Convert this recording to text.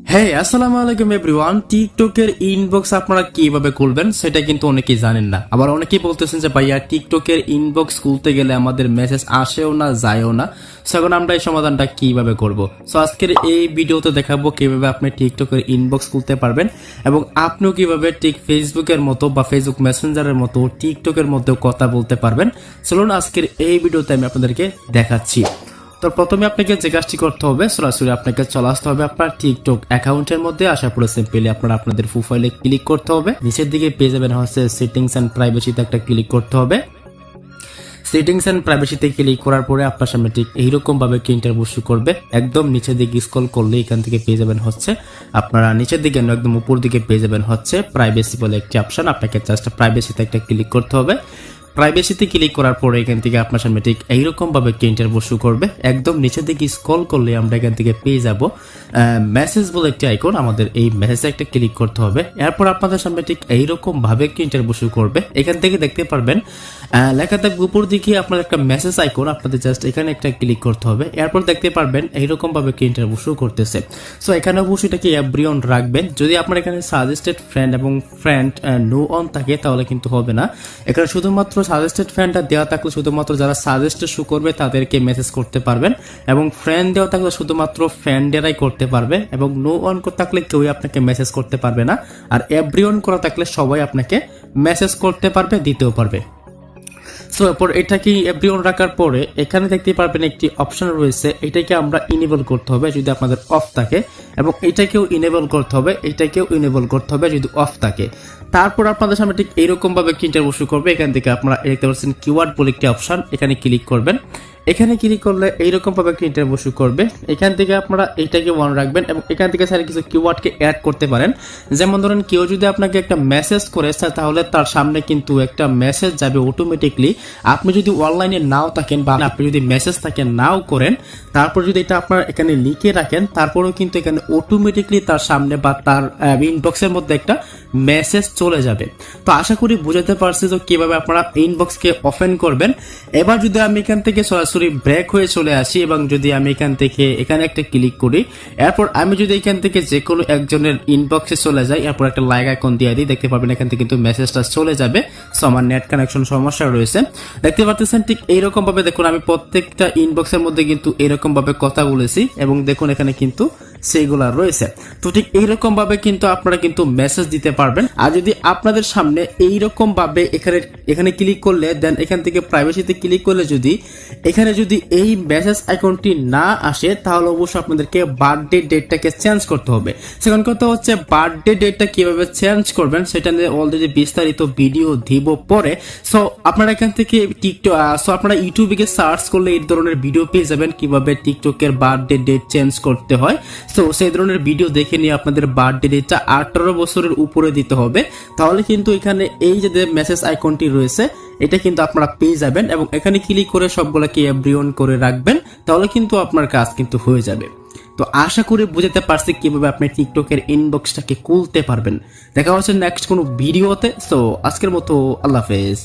হ্যাঁ, আসসালামু আলাইকুম এভরিওয়ান। টিকটকের ইনবক্স আপনারা কিভাবে খুলবেন সেটা কিন্তু অনেকেই জানেন না। আবার অনেকেই বলতেছেন যে ভাইয়া টিকটকের ইনবক্স খুলতে গেলে আমাদের মেসেজ আসেও না যায়ও না। সো এখন আমরা এই সমাধানটা কিভাবে করব। সো আজকের এই ভিডিওতে দেখাবো কিভাবে আপনি টিকটকের ইনবক্স খুলতে পারবেন এবং আপনিও কিভাবে ঠিক ফেসবুকের মতো বা ফেসবুক মেসেঞ্জারের মতো টিকটকের মধ্যেও কথা বলতে পারবেন। চলুন আজকের এই ভিডিওতে আমি আপনাদেরকে দেখাচ্ছি। তো প্রথমে আপনাকে যে কাজটি করতে হবে, সরাসরি আপনাকে চলে আসতে হবে আপনার টিকটক অ্যাকাউন্টের মধ্যে। আসার পরে সিম্পলি আপনারা আপনাদের প্রোফাইলে ক্লিক করতে হবে। নিচের দিকে পেয়ে যাবেন হচ্ছে সেটিংস এন্ড প্রাইভেসিতে একটা ক্লিক করতে হবে। সেটিংস এন্ড প্রাইভেসিতে ক্লিক করার পরে আপনার সামনে ঠিক এইরকম ভাবে কি ইন্টারভিউ শো করবে। একদম নিচের দিকে স্ক্রল করলে এখান থেকে পেয়ে যাবেন হচ্ছে আপনারা নিচের দিকে একদম উপর দিকে পেয়ে যাবেন হচ্ছে প্রাইভেসি বলে একটি অপশন। আপনাকে জাস্ট প্রাইভেসিতে একটা ক্লিক করতে হবে। প্রাইভেসিতে ক্লিক করার পরে এখান থেকে আপনার সামনে ঠিক এইরকম ভাবে কি ইন্টারভিউ শো করবে। একদম নিচের দিকে স্ক্রল করলে আমরা এখান থেকে পেয়ে যাব মেসেজ বলে একটি আইকন। আমাদের এই মেসেজে একটা ক্লিক করতে হবে। এরপর আপনাদের সামনে ঠিক এইরকম ভাবে কি ইন্টারভিউ শো করবে। এখান থেকে দেখতে পারবেন লেখা থাকবে উপর দিকে আপনার একটা মেসেজ আইকন। আপনাদের জাস্ট এখানে একটা ক্লিক করতে হবে। এরপর দেখতে পারবেন এইরকম ভাবে কি ইন্টারভিউ শো করতেছে। সো এখানে অবশ্যই এটাকে এভরিওয়ান রাখবেন। যদি আপনার এখানে সাজেস্টেড ফ্রেন্ড এবং ফ্রেন্ড নো অন থাকে তাহলে কিন্তু হবে না। এখানে শুধুমাত্র সাজেস্টেড ফ্রেন্ডটা দেওয়া থাকলে শুধুমাত্র যারা সাজেস্টেড শো করবে তাদেরকে মেসেজ করতে পারবেন এবং ফ্রেন্ড দেওয়া থাকলে শুধুমাত্র ফ্রেন্ডেরাই করতে পারবে এবং নো অন থাকলে কেউই আপনাকে মেসেজ করতে পারবে না। আর এভরিওয়ান করা থাকলে সবাই আপনাকে মেসেজ করতে পারবে, দিতেও পারবে। সো এরপর এটাকে এভরিওয়ান রাখার পরে এখানে দেখতে পারবেন একটি অপশন রয়েছে, এটাকে আমরা ইনেবল করতে হবে যদি আপনাদের অফ থাকে, এবং এটাকেও ইনেবল করতে হবে, এটাকেও ইনেবল করতে হবে যদি অফ থাকে। তারপর আপনাদের সামনে ঠিক এইরকম ভাবে ইন্টারভিউ শো করবে। এখান থেকে আপনারা দেখতে পাচ্ছেন কিওয়ার্ড বলে একটি অপশন, এখানে ক্লিক করবেন। এখানে ক্লিক করলে এইরকম ভাবে একটা ইন্টারভিউ শো করবে। এখান থেকে আপনারা এইটাকে ওয়ান রাখবেন এবং এখান থেকে স্যার কিছু কিওয়ার্ডকে অ্যাড করতে পারেন। যেমন ধরেন কেউ যদি আপনাকে একটা মেসেজ করে তাহলে তার সামনে কিন্তু একটা মেসেজ যাবে অটোমেটিকলি। আপনি যদি অনলাইনে নাও থাকেন বা আপনি যদি মেসেজ থাকে নাও করেন, তারপর যদি এটা আপনার এখানে লিখে রাখেন, তারপরেও কিন্তু এখানে অটোমেটিকলি তার সামনে বা তার ইনবক্সের মধ্যে একটা মেসেজ চলে যাবে। তো আশা করি বুঝাতে পারছি তো কিভাবে আপনারা ইনবক্সকে ওপেন করবেন। এবার যদি আমি এখান থেকে সরাসরি ব্রেক হয়ে চলে আসি এবং যদি আমি এখান থেকে এখানে একটা ক্লিক করি, এরপর আমি যদি এখান থেকে যে কোনো একজনের ইনবক্সে চলে যাই, এরপর একটা লাইক আইকন দিয়ে দিই, দেখতে পাবেন এখান থেকে কিন্তু মেসেজটা চলে যাবে। সো আমার নেট কানেকশন সমস্যা রয়েছে, দেখতে পাচ্ছেন ঠিক এইরকম ভাবে। দেখুন আমি প্রত্যেকটা ইনবক্সের মধ্যে কিন্তু এরকম ভাবে কথা বলেছি এবং দেখুন এখানে কিন্তু সেইগুলা রয়েছে। তো ঠিক এইরকম ভাবে কিন্তু আপনারা কিন্তু মেসেজ দিতে পারবেন। আর যদি আপনাদের সামনে এইরকম ভাবে এখানে ক্লিক করলে দেন এখান থেকে প্রাইভেসিতে ক্লিক করলে যদি এখানে যদি এই মেসেজ আইকনটি না আসে, তাহলে অবশ্যই আপনাদেরকে বার্থডে ডেটটাকে চেঞ্জ করতে হবে। সেখান কথা হচ্ছে বার্থডে ডেটটা কিভাবে চেঞ্জ করবেন সেটা নিয়ে অলরেডি বিস্তারিত ভিডিও দিব পরে। সো আপনারা এখান থেকে টিকটক আপনারা ইউটিউবে গিয়ে সার্চ করলে এই ধরনের ভিডিও পেয়ে যাবেন কিভাবে টিকটকের বার্থডে ডেট চেঞ্জ করতে হয়। সো সেই ধরনের ভিডিও দেখে নিয়ে আপনাদের বার্থডে ডেটটা 18 বছরের উপরে দিতে হবে। তাহলে কিন্তু এখানে এই যে মেসেজ আইকনটি রয়েছে এটা কিন্তু আপনারা পেয়ে যাবেন এবং এখানে ক্লিক করে সবগুলোকে এভরিওয়ান করে রাখবেন। তাহলে কিন্তু আপনার কাজ কিন্তু হয়ে যাবে। তো আশা করি বুঝতে পারছি কিভাবে আপনি টিকটকের ইনবক্সটাকে খুলতে পারবেন। দেখা হচ্ছে নেক্সট কোনো ভিডিওতে। সো আজকের মতো আল্লাহ হাফেজ।